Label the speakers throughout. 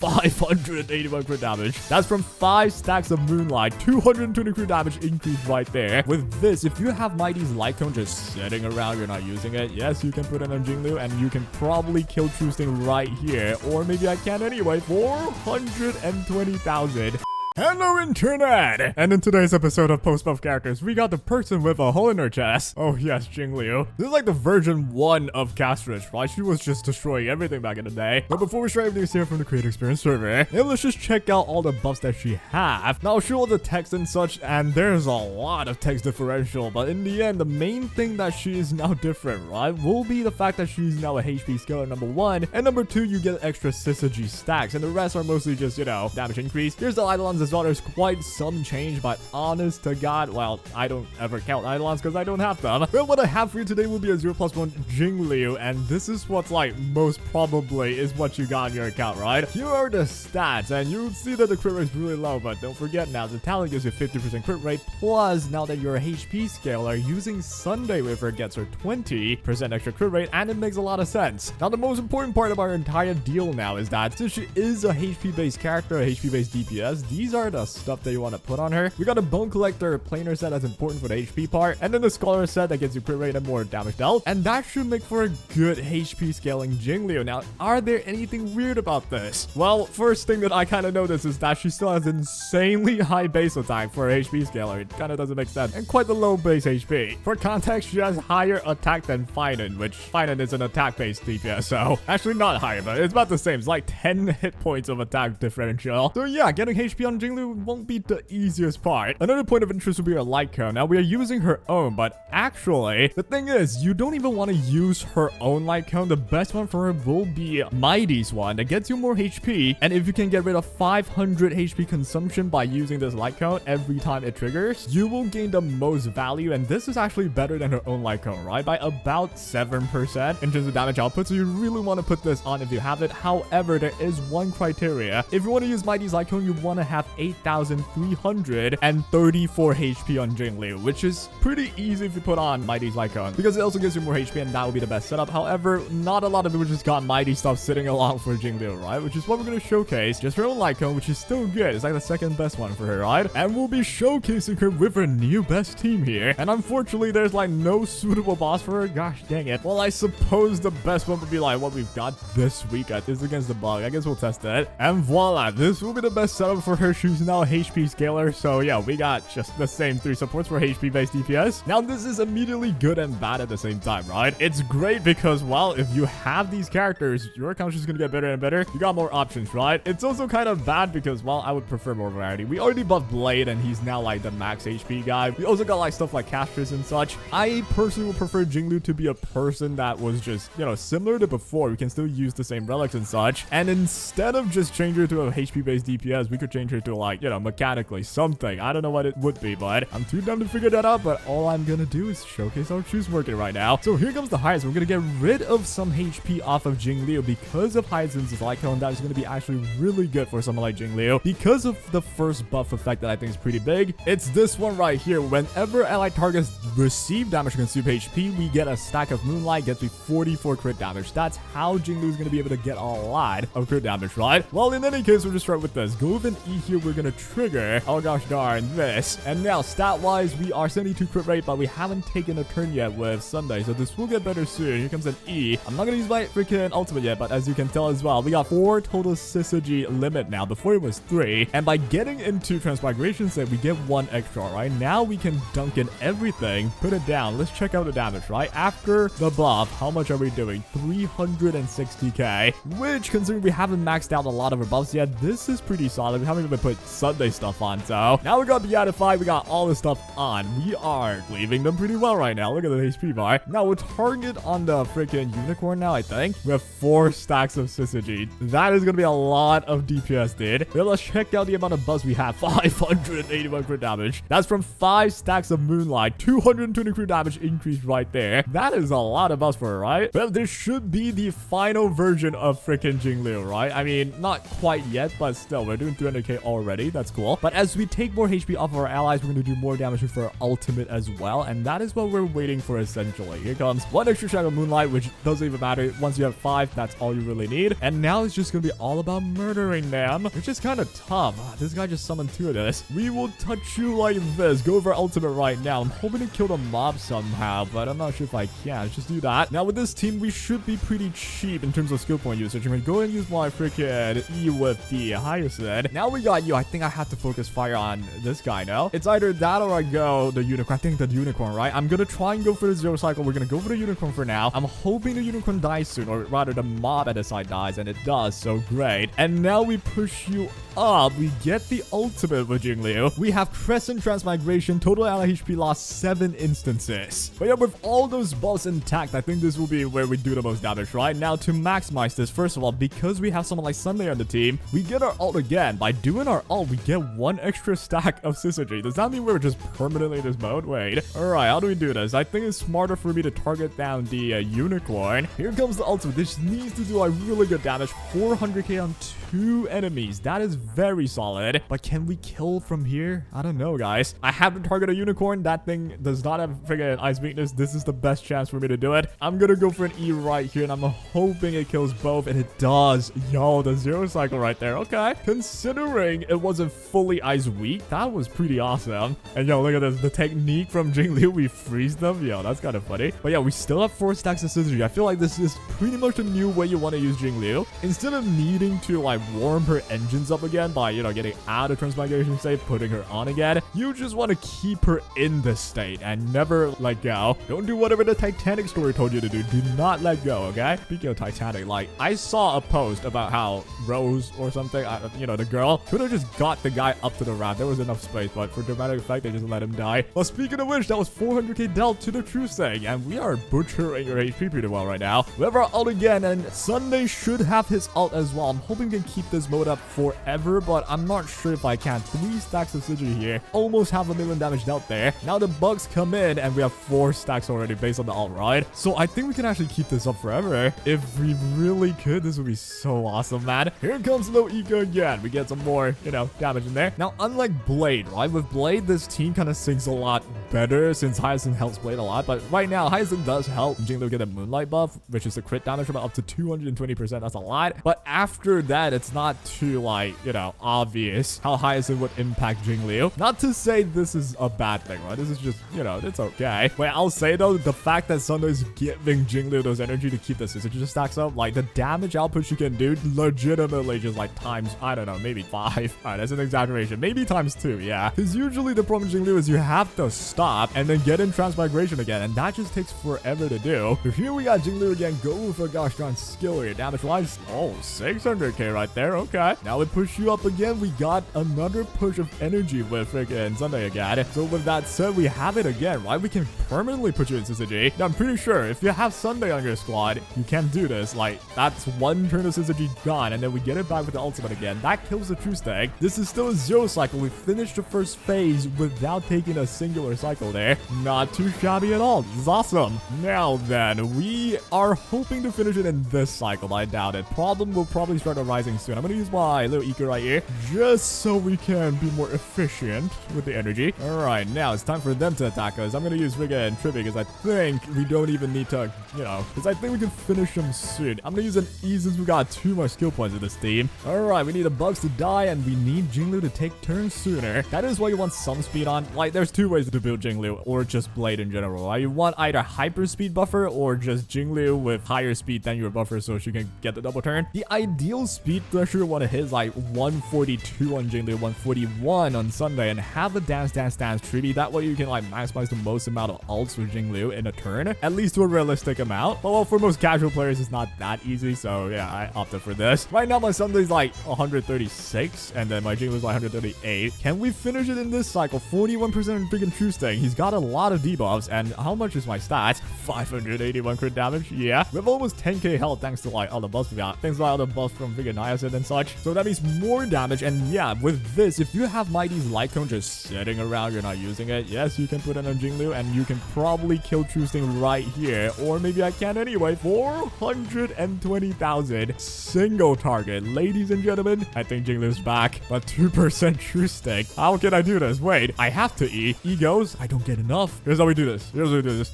Speaker 1: 581 crit damage. That's from 5 stacks of Moonlight. 220 crit damage increase right there. With this, if you have Mighty's Light Cone just sitting around, you're not using it, yes, you can put it on Jingliu and you can probably kill True Sting right here. Or maybe I can anyway. 420,000. Hello internet! And in today's episode of Post Buff Characters, we got the person with a hole in her chest. Oh yes, Jingliu. This is like the version 1 of Castrich, right? She was just destroying everything back in the day. But before we start everything here from the Creator Experience server, let's just check out all the buffs that she have. Now I'll show all the text and such, and there's a lot of text differential, but in the end, the main thing that she is now different, right, will be the fact that she's now a HP scaler, number 1, and number 2, you get extra syzygy stacks, and the rest are mostly just, you know, damage increase. Here's the Eidolons as well. There's quite some change, but honest to God, well, I don't ever count Eidolons because I don't have them. But what I have for you today will be a 0+1 Jingliu, and this is what's like most probably is what you got in your account, right? Here are the stats, and you'll see that the crit rate is really low, but don't forget now, the talent gives you 50% crit rate, plus now that you're a HP scaler, using Sunday with her gets her 20% extra crit rate, and it makes a lot of sense. Now, the most important part of our entire deal now is that since she is a HP-based character, a HP-based DPS, these are the stuff that you want to put on her. We got a Bone Collector planar set that's important for the HP part, and then the Scholar set that gives you crit rate and more damage dealt, and that should make for a good HP scaling Jingliu. Now, are there anything weird about this? Well, first thing that I kind of noticed is that she still has insanely high base attack for a HP scaler. It kind of doesn't make sense, and quite the low base HP. For context, she has higher attack than phainon, which phainon is an attack-based DPS, so actually not higher, but it's about the same. It's like 10 hit points of attack differential. So yeah, getting HP on Jingliu won't be the easiest part. Another point of interest will be her light cone. Now we are using her own, but actually the thing is you don't even want to use her own light cone. The best one for her will be Mighty's one that gets you more HP, and if you can get rid of 500 HP consumption by using this light cone every time it triggers, you will gain the most value, and this is actually better than her own light cone, right, by about 7% in terms of damage output. So you really want to put this on if you have it. However, there is one criteria. If you want to use Mighty's light cone, you want to have 8,334 HP on Jingliu, which is pretty easy if you put on Mighty's light cone, because it also gives you more HP, and that will be the best setup. However, not a lot of people just got Mighty stuff sitting along for Jingliu, right, which is what we're going to showcase. Just her own light cone, which is still good. It's like the second best one for her, right? And we'll be showcasing her with her new best team here, and unfortunately there's like no suitable boss for her. Gosh dang it. Well, I suppose the best one would be like what we've got this week. Is against the bug. I guess we'll test it, and voila, this will be the best setup for her. She's now a HP scaler, so yeah, we got just the same 3 supports for HP based DPS. Now this is immediately good and bad at the same time, right? It's great because, well, if you have these characters, your account's just gonna get better and better. You got more options, right? It's also kind of bad because, well, I would prefer more variety. We already buffed Blade, and he's now like the max HP guy. We also got like stuff like Castrich and such. I personally would prefer Jingliu to be a person that was just, you know, similar to before. We can still use the same relics and such, and instead of just change her to a HP based DPS, we could change her to like, you know, mechanically something. I don't know what it would be, but I'm too dumb to figure that out. But all I'm gonna do is showcase how she's working right now. So here comes the highest. We're gonna get rid of some HP off of Jingliu because of Hyacinth's light cone. That is gonna be actually really good for someone like Jingliu because of the first buff effect that I think is pretty big. It's this one right here. Whenever allied targets receive damage or consume HP, we get a stack of Moonlight, gets me 44 crit damage. That's how Jingliu is gonna be able to get a lot of crit damage, right? Well, in any case, we'll just start with this. Go with an E here. We're gonna trigger, oh gosh darn, this. And now stat wise, we are 72 crit rate, but we haven't taken a turn yet with Sunday, so this will get better soon. Here comes an E. I'm not gonna use my freaking ultimate yet, but as you can tell as well, we got 4 total syzygy limit now. Before it was 3, and by getting into Transmigration set, we get 1 extra, right? Now we can dunk in everything, put it down. Let's check out the damage, right? After the buff, how much are we doing? 360k, which, considering we haven't maxed out a lot of our buffs yet, this is pretty solid. We haven't even put Sunday stuff on, so now we got Beatified, we got all this stuff on. We are leaving them pretty well right now. Look at the HP bar. Now we'll target on the freaking unicorn now, I think. We have 4 stacks of syzygy. That is gonna be a lot of DPS, dude. Well, let's check out the amount of buzz we have. 581 crit damage. That's from 5 stacks of Moonlight. 220 crit damage increase right there. That is a lot of buzz for her, right? Well, this should be the final version of freaking Jingliu, right? I mean, not quite yet, but still, we're doing 300k already. already. That's cool. But as we take more HP off of our allies, we're going to do more damage with our ultimate as well. And that is what we're waiting for essentially. Here comes one extra shot of Moonlight, which doesn't even matter. Once you have 5, that's all you really need. And now it's just going to be all about murdering them, which is kind of tough. This guy just summoned 2 of this. We will touch you like this. Go for ultimate right now. I'm hoping to kill the mob somehow, but I'm not sure if I can. Let's just do that. Now with this team, we should be pretty cheap in terms of skill point usage. I'm going to go and use my freaking E with the Hyacinth. Now we got you. I think I have to focus fire on this guy now. It's either that or I go the unicorn. I think the unicorn, right? I'm going to try and go for the zero cycle. We're going to go for the unicorn for now. I'm hoping the unicorn dies soon, or rather the mob at the side dies, and it does, so great. And now we push you up. We get the ultimate with Jingliu. We have Crescent Transmigration, total ally HP loss 7 instances. But yeah, with all those buffs intact, I think this will be where we do the most damage, right? Now to maximize this, first of all, because we have someone like Sunday on the team, we get our ult again. By doing our ult, we get 1 extra stack of synergy. Does that mean we're just permanently in this mode? Wait. Alright, how do we do this? I think it's smarter for me to target down the unicorn. Here comes the ultimate. This needs to do like really good damage. 400k on 2 enemies. That is very solid. But can we kill from here? I don't know, guys. I have to target a unicorn. That thing does not have friggin' ice weakness. This is the best chance for me to do it. I'm gonna go for an E right here, and I'm hoping it kills both, and it does. Yo, the zero cycle right there. Okay. Considering it wasn't fully ice weak, that was pretty awesome. And yo, look at this. The technique from Jingliu, we freeze them. Yo, that's kind of funny. But yeah, we still have 4 stacks of synergy. I feel like this is pretty much a new way you want to use Jingliu. Instead of needing to like warm her engines up again by, you know, getting out of transmigration state, putting her on again, you just want to keep her in this state and never let go. Don't do whatever the Titanic story told you to do. Do not let go, okay? Speaking of Titanic, like, I saw a post about how Rose or something, you know, the girl, could have just got the guy up to the raft. There was enough space, but for dramatic effect, they just let him die. Well, speaking of which, that was 400k dealt to the true thing, and we are butchering your HP pretty well right now. We have our ult again, and Sunday should have his ult as well. I'm hoping we can keep this mode up forever, but I'm not sure if I can. 3 stacks of synergy here. Almost 500,000 damage dealt there. Now the bugs come in, and we have 4 stacks already based on the ult, right? So I think we can actually keep this up forever. If we really could, this would be so awesome, man. Here comes Low Eco again. We get some more, you know, damage in there. Now, unlike Blade, right? With Blade, this team kind of sinks a lot better since Hyacinth helps Blade a lot. But right now, Hyacinth does help Jingliu get a Moonlight buff, which is a crit damage from up to 220%. That's a lot. But after that, it's not too, like, you know, obvious how Hyacinth would impact Jingliu. Not to say this is a bad thing, right? This is just, you know, it's okay. Wait, I'll say though, the fact that Sunday is giving Jingliu those energy to keep the synergy just stacks up, like the damage output you can do legitimately just like times, I don't know, maybe 5. Alright, that's an exaggeration. Maybe times 2, yeah. Because usually the problem with Jingliu is you have to stop and then get in transmigration again, and that just takes forever to do. So here we got Jingliu again. Go for a gosh darn skill here. Damage wise, oh, 600k right there. Okay. Now we push you up again. We got another push of energy with freaking Sunday again. So with that said, we have it again, right? We can permanently put you in synergy. Now I'm pretty sure if you have Sunday on your squad, you can't do this. Like, that's 1 turn of synergy gone, and then we get it back with the ultimate again. That kills the true stag. This is still a 0 cycle. We finished the first phase without taking a singular cycle there. Not too shabby at all. This is awesome. Now then, we are hoping to finish it in this cycle, but I doubt it. Problem will probably start arising soon. I'm gonna use my little eco right here just so we can be more efficient with the energy. Alright, now it's time for them to attack us. I'm gonna use friggin' Trippy because I think we don't even need to, you know, because I think we can finish them soon. I'm gonna use an E since we got too much skill points in this team. Alright, we need the bugs to die, and we need Jingliu to take turns sooner. That is why you want some speed on. Like, there's 2 ways to build Jingliu, or just Blade in general. Right? You want either hyper speed buffer or just Jingliu with higher speed than your buffer so she can get the double turn. The ideal speed threshold you want to hit is like 142 on Jingliu, 141 on Sunday, and have a dance tribute. That way you can like maximize the most amount of ults with Jingliu in a turn, at least to a realistic amount. But well, for most casual players, it's not that easy, so yeah, I opted for this. Right now, my Sunday's like 136, and then my Jingliu's like 138. Can we finish it in this cycle? 41% freaking true staying. He's got a lot of debuffs, and how much is my stats? 581 crit damage. Yeah, we have almost 10k health thanks to like all the buffs we got. Thanks to all the buffs from freaking Hyacinth and such. So that means more more damage. And yeah, with this, if you have Mighty's light cone just sitting around, you're not using it, yes, you can put it on Jingliu and you can probably kill True Sting right here. Or maybe I can anyway. 420,000 single target. Ladies and gentlemen, I think Jingliu's back, but 2% True Sting. How can I do this? Wait, I have to E. E goes. I don't get enough. Here's how we do this.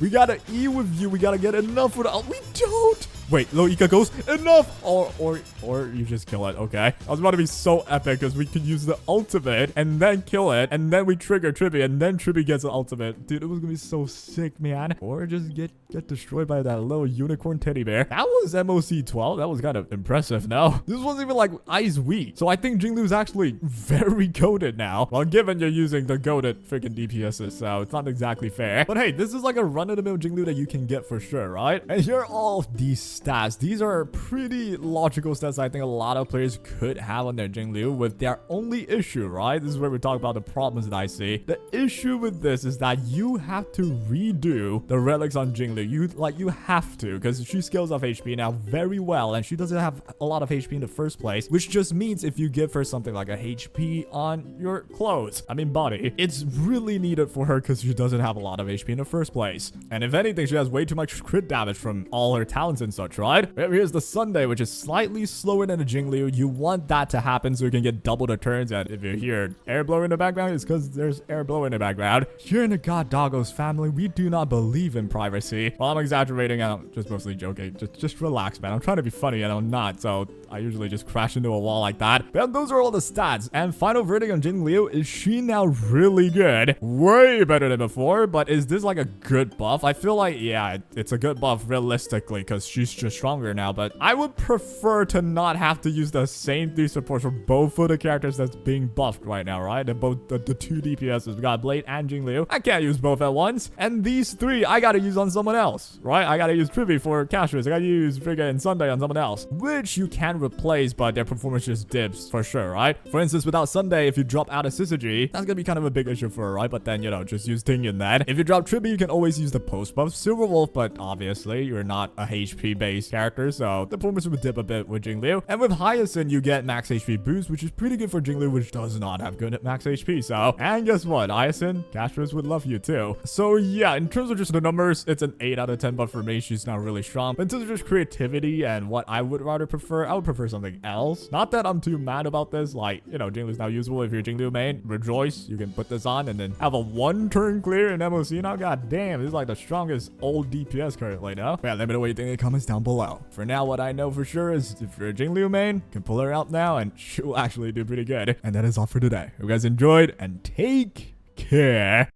Speaker 1: We gotta E with you. We gotta get enough for the... Oh, we don't. Wait, low Ika goes. Enough. Or you just kill it. Okay. I was about to be so epic because we could use the ultimate and then kill it. And then we trigger Trippy and then Trippy gets the ultimate. Dude, it was gonna be so sick, man. Or just get destroyed by that little unicorn teddy bear. That was MOC 12. That was kind of impressive. No, this wasn't even like Ice weak. So I think Jingliu is actually very goated now. Well, given you're using the goated freaking DPSs, so it's not exactly fair. But hey, this is like a run-of-the-mill Jingliu that you can get for sure, right? And here are all of these stats. These are pretty logical stats I think a lot of players could have on their Jingliu, with their only issue, right? This is where we talk about the problems that I see. The issue with this is that you have to redo the relics on Jingliu. You have to, because she scales off HP now very well, and she doesn't have a lot of HP in the first place, which just means if you give her something like a HP on your clothes, I mean body, it's really needed for her because she doesn't have a lot of HP in the first place. And if anything, she has way too much crit damage from all her talents and such, right? Here's the Sunday, which is slightly slower than a Jingliu. You want that to happen so you can get double the turns. And if you hear air blow in the background, it's because there's air blow in the background. Here in the God Doggos family, we do not believe in privacy. Well, I'm exaggerating. I'm just mostly joking. Just relax, man. I'm trying to be funny and I'm not, so I usually just crash into a wall like that. But those are all the stats. And final verdict on Jingliu, is she now really good? Way better than before, but is this like a good buff? I feel like, yeah, it's a good buff realistically because she's just stronger now, but I would prefer to not have to use the same 3 supports for both of the characters that's being buffed right now, right? And both the 2 DPSs. We got Blade and Jingliu. I can't use both at once. And these 3, I gotta use on someone else, right? I gotta use Trippy for Cashers. I gotta use friggin' Sunday on someone else, which you can replace, but their performance just dips for sure, right? For instance, without Sunday, if you drop out of Syzygy, that's gonna be kind of a big issue for her, right? But then, you know, just use Ting in that. If you drop Trippy, you can always use the post buff Silverwolf, but obviously you're not a HP based character, so the performance would dip a bit with Jingliu. And with Hyacinth, you get max HP boost, which is pretty good for Jingliu, which does not have good at max HP. So, and guess what? Hyacinth, Cashers would love you too. So yeah, in terms of just the numbers, it's an 8 out of 10 buff for me. She's not really strong. But in terms of just creativity and what I would rather prefer, I would prefer something else. Not that I'm too mad about this. Like, you know, Jingliu's now usable. If you're Jingliu main, rejoice. You can put this on and then have a 1-turn clear in MOC now. God damn, this is like the strongest old DPS currently now. Yeah, let me know what you think in the comments down below. For now, what I know for sure is if you're a Jingliu main, you can pull her out now and she'll actually do pretty good. And that is all for today. Hope you guys enjoyed and take care.